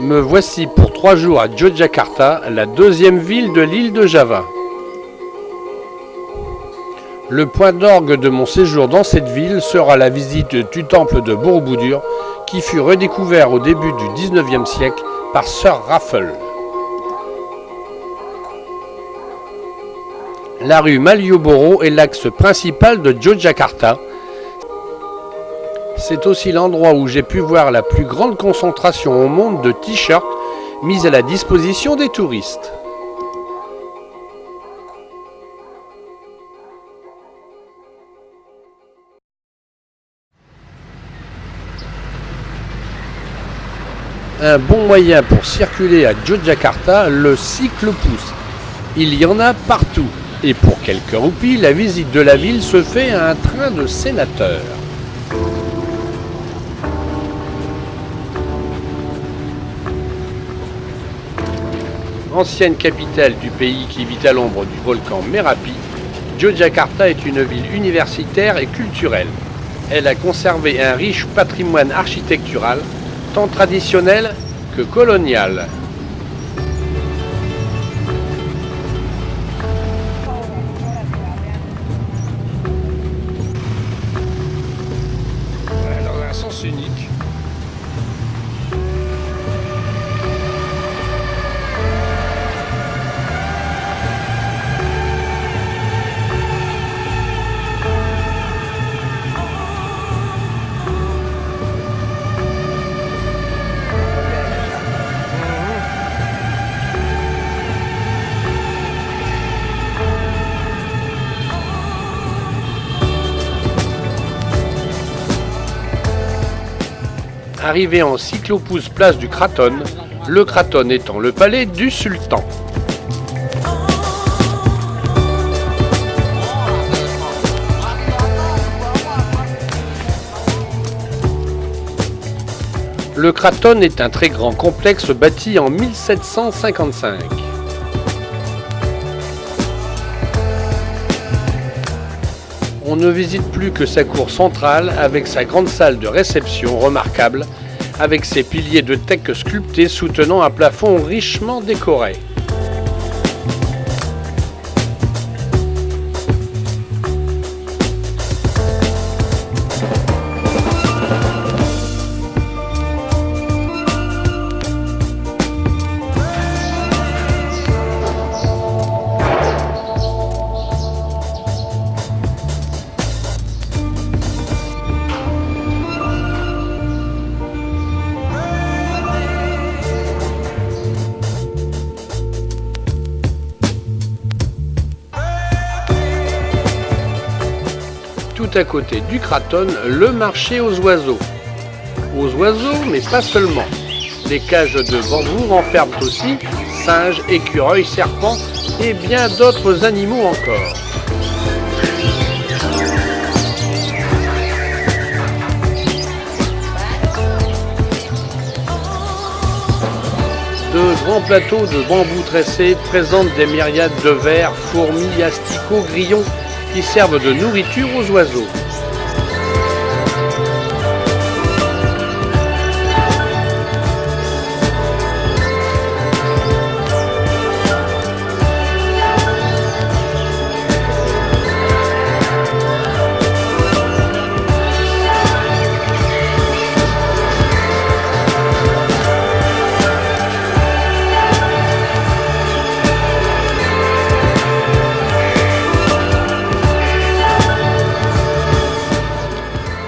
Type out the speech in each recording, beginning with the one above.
Me voici pour 3 jours à Yogyakarta, la deuxième ville de l'île de Java. Le point d'orgue de mon séjour dans cette ville sera la visite du temple de Borobudur, qui fut redécouvert au début du XIXe siècle par Sir Raffles. La rue Malioboro est l'axe principal de Yogyakarta. C'est aussi l'endroit où j'ai pu voir la plus grande concentration au monde de t-shirts mis à la disposition des touristes. Un bon moyen pour circuler à Yogyakarta, le cyclopousse. Il y en a partout. Et pour quelques roupies, la visite de la ville se fait à un train de sénateur. Ancienne capitale du pays qui vit à l'ombre du volcan Merapi, Yogyakarta est une ville universitaire et culturelle. Elle a conservé un riche patrimoine architectural, tant traditionnel que colonial. Dans un sens unique. Arrivé en cyclopousse place du Kraton, le Kraton étant le palais du sultan. Le Kraton est un très grand complexe bâti en 1755. On ne visite plus que sa cour centrale avec sa grande salle de réception remarquable, avec ses piliers de teck sculptés soutenant un plafond richement décoré. Tout à côté du Kraton, le marché aux oiseaux. Aux oiseaux, mais pas seulement. Les cages de bambou renferment aussi singes, écureuils, serpents et bien d'autres animaux encore. De grands plateaux de bambou tressés présentent des myriades de vers, fourmis, asticots, grillons qui servent de nourriture aux oiseaux.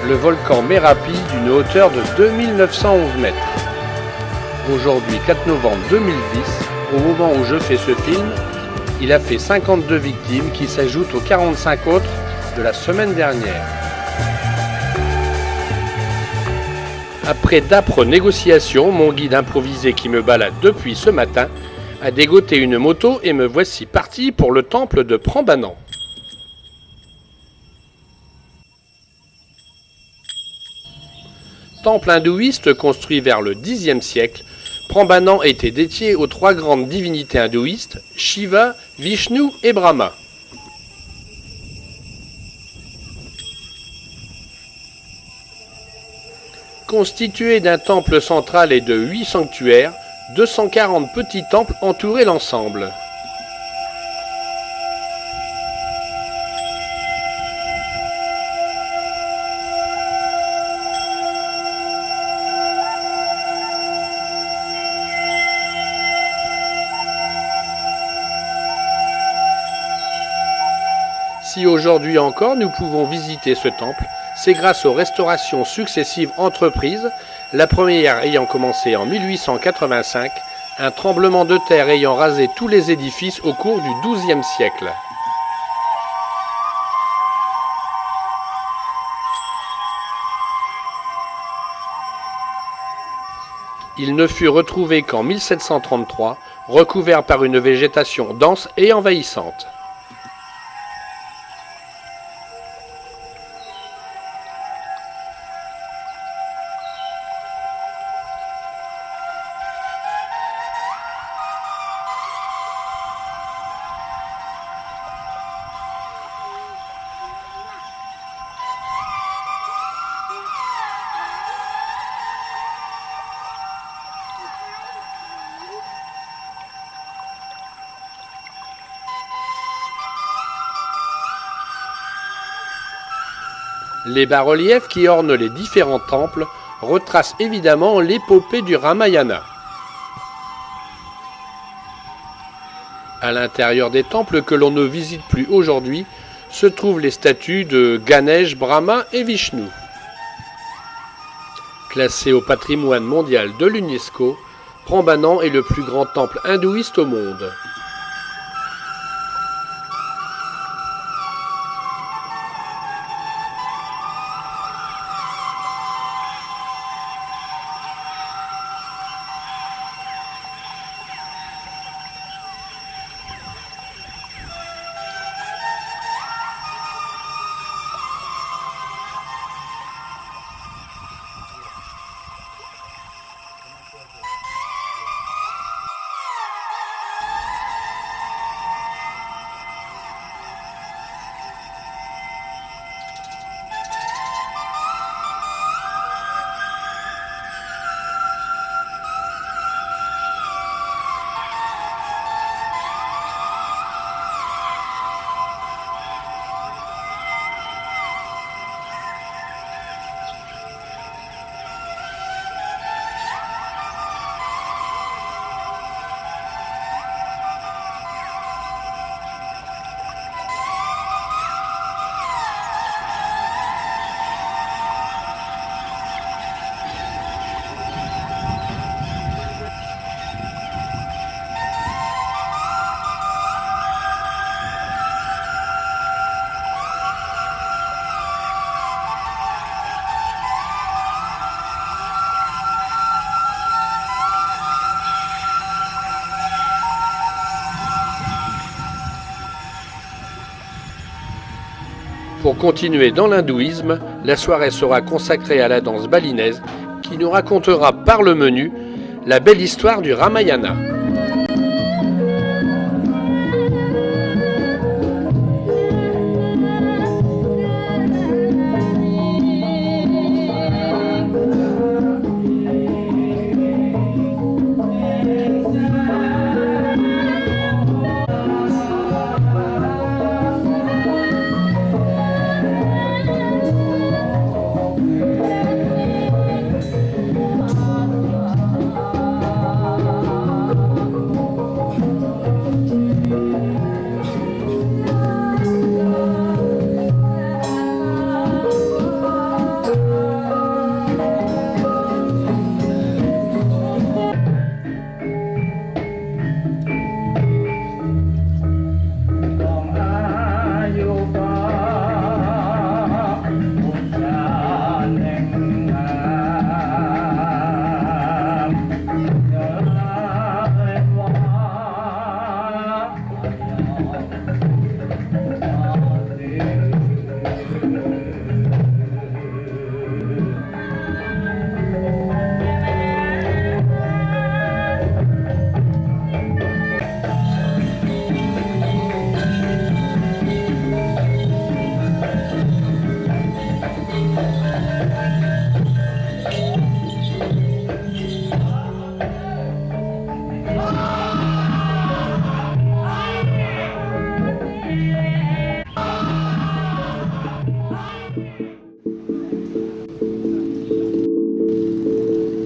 Le volcan Merapi d'une hauteur de 2911 mètres. Aujourd'hui 4 novembre 2010, au moment où je fais ce film, il a fait 52 victimes qui s'ajoutent aux 45 autres de la semaine dernière. Après d'âpres négociations, mon guide improvisé qui me balade depuis ce matin a dégoté une moto et me voici parti pour le temple de Prambanan. Temple hindouiste construit vers le Xe siècle, Prambanan était dédié aux 3 grandes divinités hindouistes, Shiva, Vishnu et Brahma. Constitué d'un temple central et de 8 sanctuaires, 240 petits temples entouraient l'ensemble. Si aujourd'hui encore nous pouvons visiter ce temple, c'est grâce aux restaurations successives entreprises, la première ayant commencé en 1885, un tremblement de terre ayant rasé tous les édifices au cours du XIIe siècle. Il ne fut retrouvé qu'en 1733, recouvert par une végétation dense et envahissante. Les bas-reliefs qui ornent les différents temples retracent évidemment l'épopée du Ramayana. À l'intérieur des temples que l'on ne visite plus aujourd'hui, se trouvent les statues de Ganesh, Brahma et Vishnu. Classé au patrimoine mondial de l'UNESCO, Prambanan est le plus grand temple hindouiste au monde. Pour continuer dans l'hindouisme, la soirée sera consacrée à la danse balinaise qui nous racontera par le menu la belle histoire du Ramayana.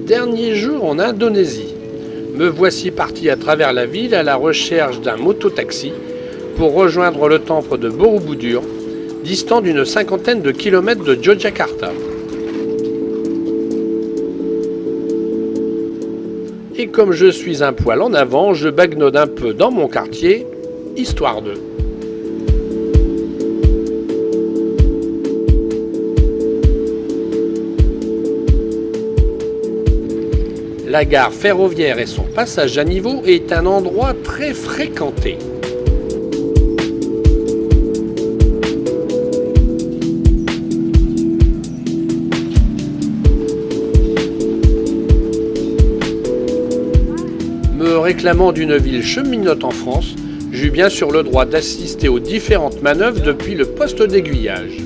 dernier jour en Indonésie. Me voici parti à travers la ville à la recherche d'un mototaxi pour rejoindre le temple de Borobudur, distant d'une 50aine de kilomètres de Yogyakarta. Et comme je suis un poil en avant, je bagnode un peu dans mon quartier, histoire de... La gare ferroviaire et son passage à niveau est un endroit très fréquenté. Me réclamant d'une ville cheminote en France, j'eus bien sûr le droit d'assister aux différentes manœuvres depuis le poste d'aiguillage.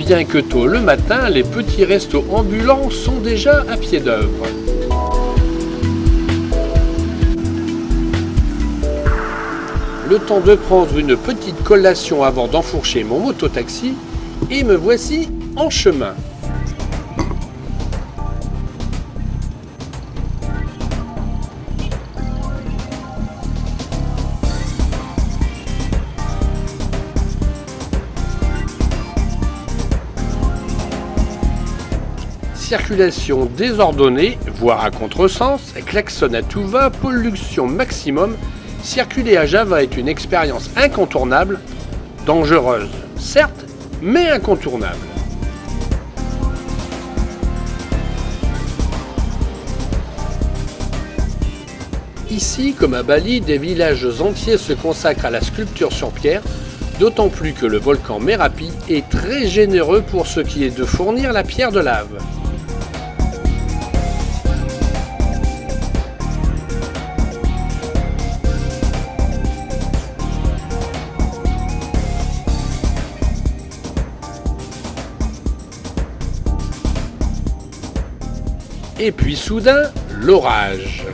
Bien que tôt le matin, les petits restos ambulants sont déjà à pied d'œuvre. Le temps de prendre une petite collation avant d'enfourcher mon mototaxi, et me voici en chemin. Circulation désordonnée, voire à contresens, klaxon à tout va, pollution maximum, circuler à Java est une expérience incontournable, dangereuse, certes, mais incontournable. Ici, comme à Bali, des villages entiers se consacrent à la sculpture sur pierre, d'autant plus que le volcan Merapi est très généreux pour ce qui est de fournir la pierre de lave. Et puis soudain, l'orage.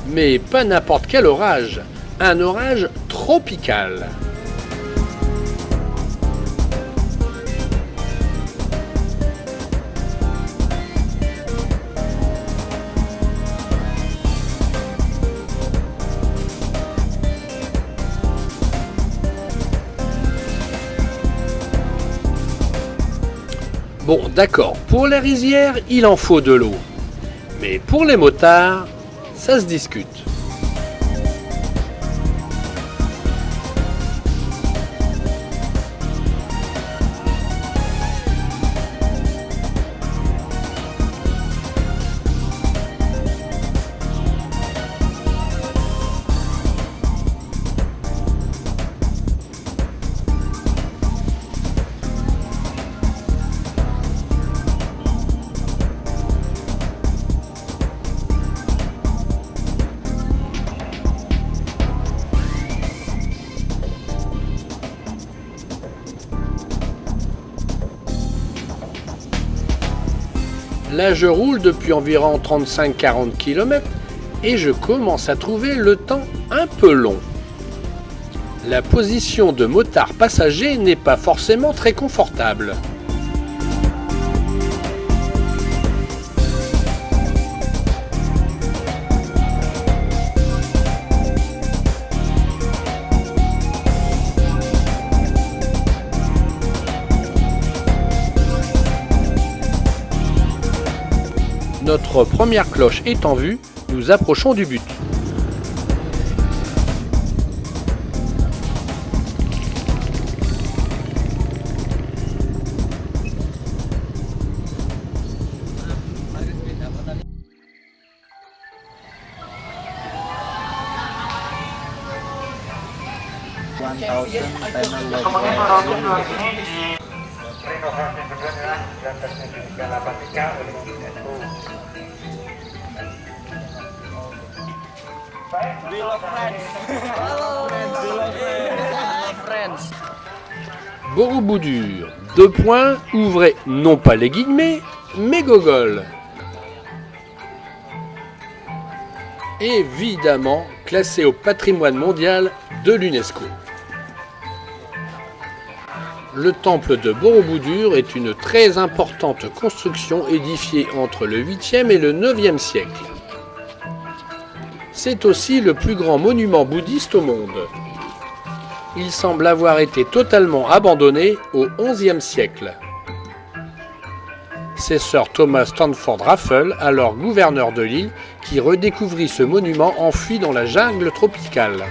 Mais pas n'importe quel orage, un orage tropical. Bon, d'accord, pour les rizières, il en faut de l'eau. Mais pour les motards, ça se discute. Là, je roule depuis environ 35-40 km et je commence à trouver le temps un peu long. La position de motard passager n'est pas forcément très confortable. Notre première cloche est en vue, nous approchons du but. renovasi sebenarnya dan tersedia 83 oleh UNESCO. We love friends. Hello friends. We love friends. Borobudur, deux points, ouvrez non pas les guillemets, mais Gogol. Évidemment classé au patrimoine mondial de l'UNESCO. Le temple de Borobudur est une très importante construction édifiée entre le 8e et le 9e siècle. C'est aussi le plus grand monument bouddhiste au monde. Il semble avoir été totalement abandonné au XIe siècle. C'est Sir Thomas Stamford Raffles, alors gouverneur de l'île, qui redécouvrit ce monument enfui dans la jungle tropicale.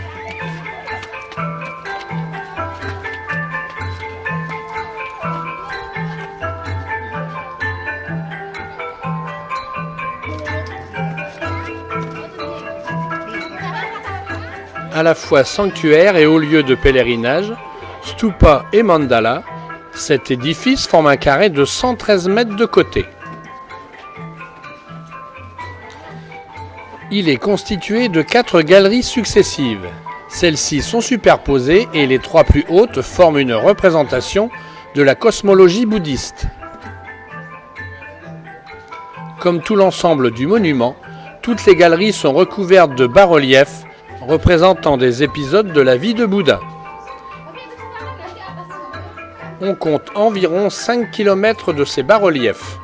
À la fois sanctuaire et haut lieu de pèlerinage, stupa et mandala, cet édifice forme un carré de 113 mètres de côté. Il est constitué de 4 galeries successives. Celles-ci sont superposées et les 3 plus hautes forment une représentation de la cosmologie bouddhiste. Comme tout l'ensemble du monument, toutes les galeries sont recouvertes de bas-reliefs représentant des épisodes de la vie de Bouddha. On compte environ 5 km de ces bas-reliefs.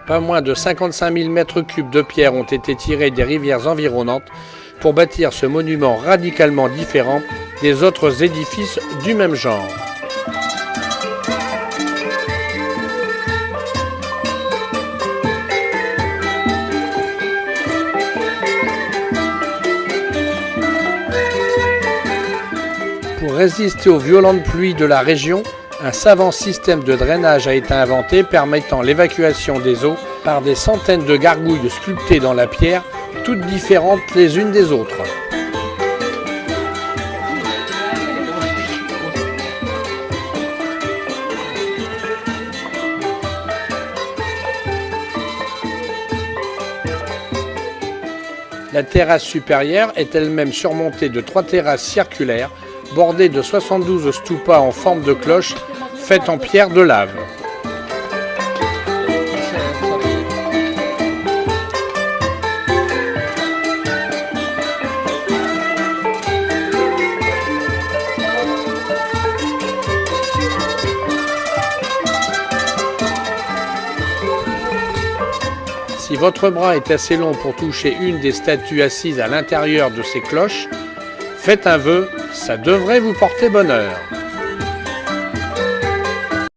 Pas moins de 55 000 m3 de pierre ont été tirés des rivières environnantes pour bâtir ce monument radicalement différent des autres édifices du même genre. Pour résister aux violentes pluies de la région, un savant système de drainage a été inventé permettant l'évacuation des eaux par des centaines de gargouilles sculptées dans la pierre, toutes différentes les unes des autres. La terrasse supérieure est elle-même surmontée de 3 terrasses circulaires bordées de 72 stupas en forme de cloche faites en pierre de lave. Si votre bras est assez long pour toucher une des statues assises à l'intérieur de ces cloches, faites un vœu, ça devrait vous porter bonheur.